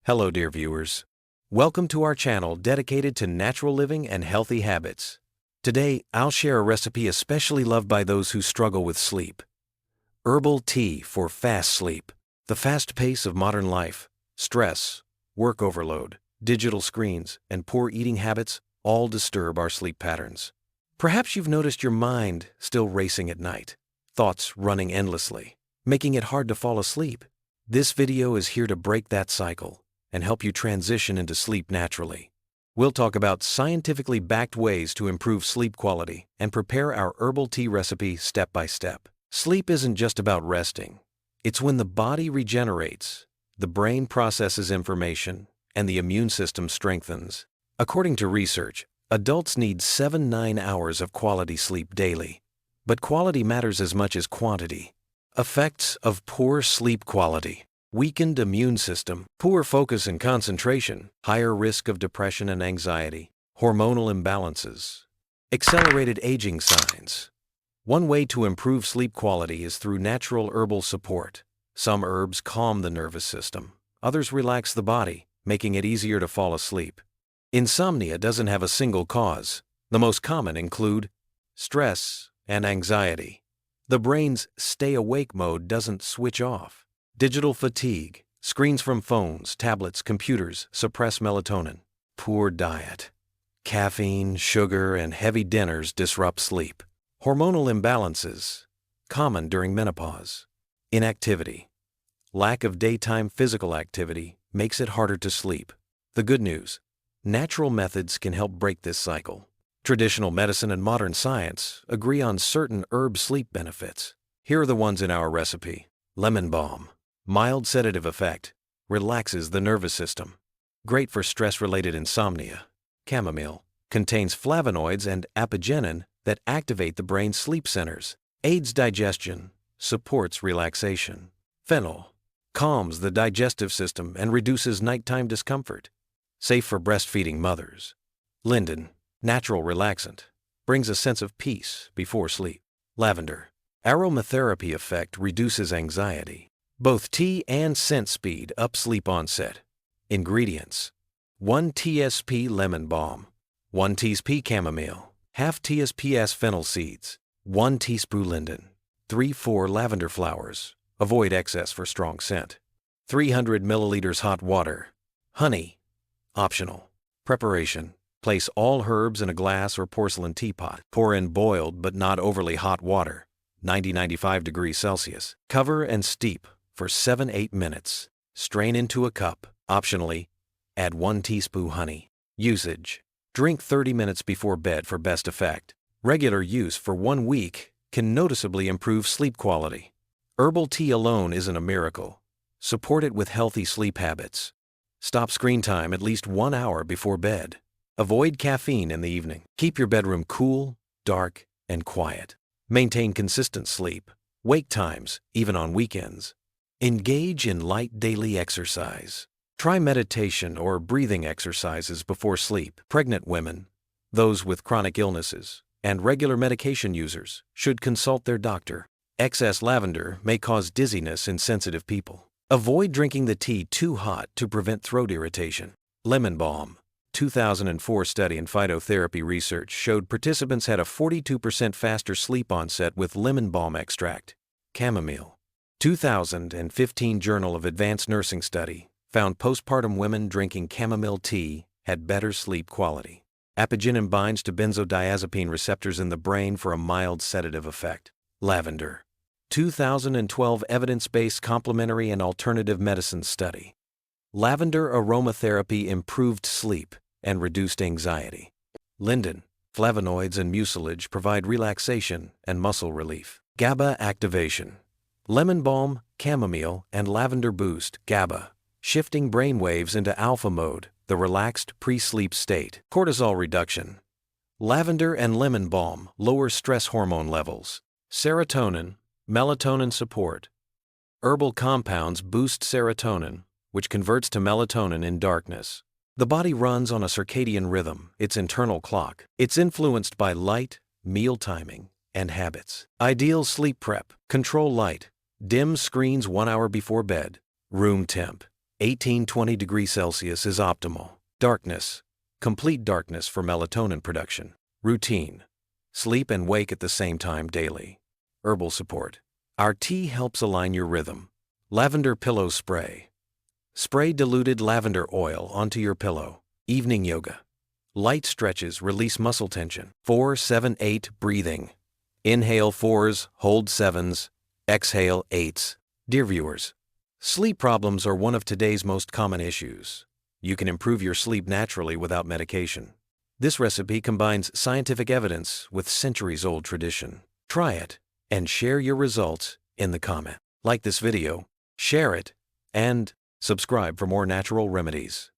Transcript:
Hello, dear viewers. Welcome to our channel dedicated to natural living and healthy habits. Today, I'll share a recipe especially loved by those who struggle with sleep. Herbal tea for fast sleep. The fast pace of modern life, stress, work overload, digital screens, and poor eating habits all disturb our sleep patterns. Perhaps you've noticed your mind still racing at night, thoughts running endlessly, making it hard to fall asleep. This video is here to break that cycle and help you transition into sleep naturally. We'll talk about scientifically backed ways to improve sleep quality and prepare our herbal tea recipe step by step. Sleep isn't just about resting. It's when the body regenerates, the brain processes information, and the immune system strengthens. According to research, adults need 7-9 hours of quality sleep daily. But quality matters as much as quantity. Effects of poor sleep quality. Weakened immune system, poor focus and concentration, higher risk of depression and anxiety, hormonal imbalances, accelerated aging signs. One way to improve sleep quality is through natural herbal support. Some herbs calm the nervous system, others relax the body, making it easier to fall asleep. Insomnia doesn't have a single cause. The most common include stress and anxiety. The brain's stay awake mode doesn't switch off. Digital fatigue, screens from phones, tablets, computers suppress melatonin. Poor diet. Caffeine, sugar, and heavy dinners disrupt sleep. Hormonal imbalances, common during menopause. Inactivity. Lack of daytime physical activity makes it harder to sleep. The good news: natural methods can help break this cycle. Traditional medicine and modern science agree on certain herb sleep benefits. Here are the ones in our recipe. Lemon balm. Mild sedative effect, relaxes the nervous system. Great for stress-related insomnia. Chamomile contains flavonoids and apigenin that activate the brain's sleep centers, aids digestion, supports relaxation. Fennel calms the digestive system and reduces nighttime discomfort. Safe for breastfeeding mothers. Linden, natural relaxant, brings a sense of peace before sleep. Lavender, aromatherapy effect reduces anxiety. Both tea and scent speed up sleep onset. Ingredients: 1 tsp lemon balm, 1 tsp chamomile, half tsp fennel seeds, 1 teaspoon linden, 3-4 lavender flowers. Avoid excess for strong scent. 300 milliliters hot water. Honey, optional. Preparation: place all herbs in a glass or porcelain teapot. Pour in boiled but not overly hot water, 90-95 degrees Celsius. Cover and steep for 7-8 minutes. Strain into a cup. Optionally, add 1 teaspoon honey. Usage: drink 30 minutes before bed for best effect. Regular use for 1 week can noticeably improve sleep quality. Herbal tea alone isn't a miracle. Support it with healthy sleep habits. Stop screen time at least 1 hour before bed. Avoid caffeine in the evening. Keep your bedroom cool, dark, and quiet. Maintain consistent sleep. Wake times, even on weekends. Engage in light daily exercise. Try meditation or breathing exercises before sleep. Pregnant women, those with chronic illnesses, and regular medication users should consult their doctor. Excess lavender may cause dizziness in sensitive people. Avoid drinking the tea too hot to prevent throat irritation. Lemon balm. 2004 study in phytotherapy research showed participants had a 42% faster sleep onset with lemon balm extract. Chamomile. 2015 Journal of Advanced Nursing study found postpartum women drinking chamomile tea had better sleep quality. Apigenin binds to benzodiazepine receptors in the brain for a mild sedative effect. Lavender. 2012 evidence-based complementary and alternative medicine study. Lavender aromatherapy improved sleep and reduced anxiety. Linden. Flavonoids and mucilage provide relaxation and muscle relief. GABA activation. Lemon balm, chamomile, and lavender boost GABA, shifting brain waves into alpha mode, the relaxed pre-sleep state. Cortisol reduction. Lavender and lemon balm lower stress hormone levels. Serotonin, melatonin support. Herbal compounds boost serotonin, which converts to melatonin in darkness. The body runs on a circadian rhythm, its internal clock. It's influenced by light, meal timing, and habits. Ideal sleep prep. Control light. Dim screens 1 hour before bed. Room temp. 18-20 degrees Celsius is optimal. Darkness. Complete darkness for melatonin production. Routine. Sleep and wake at the same time daily. Herbal support. Our tea helps align your rhythm. Lavender pillow spray. Spray diluted lavender oil onto your pillow. Evening yoga. Light stretches release muscle tension. 4-7-8 breathing. Inhale 4s, hold 7s, exhale 8s. Dear viewers, sleep problems are one of today's most common issues. You can improve your sleep naturally without medication. This recipe combines scientific evidence with centuries-old tradition. Try it and share your results in the comment. Like this video, share it, and subscribe for more natural remedies.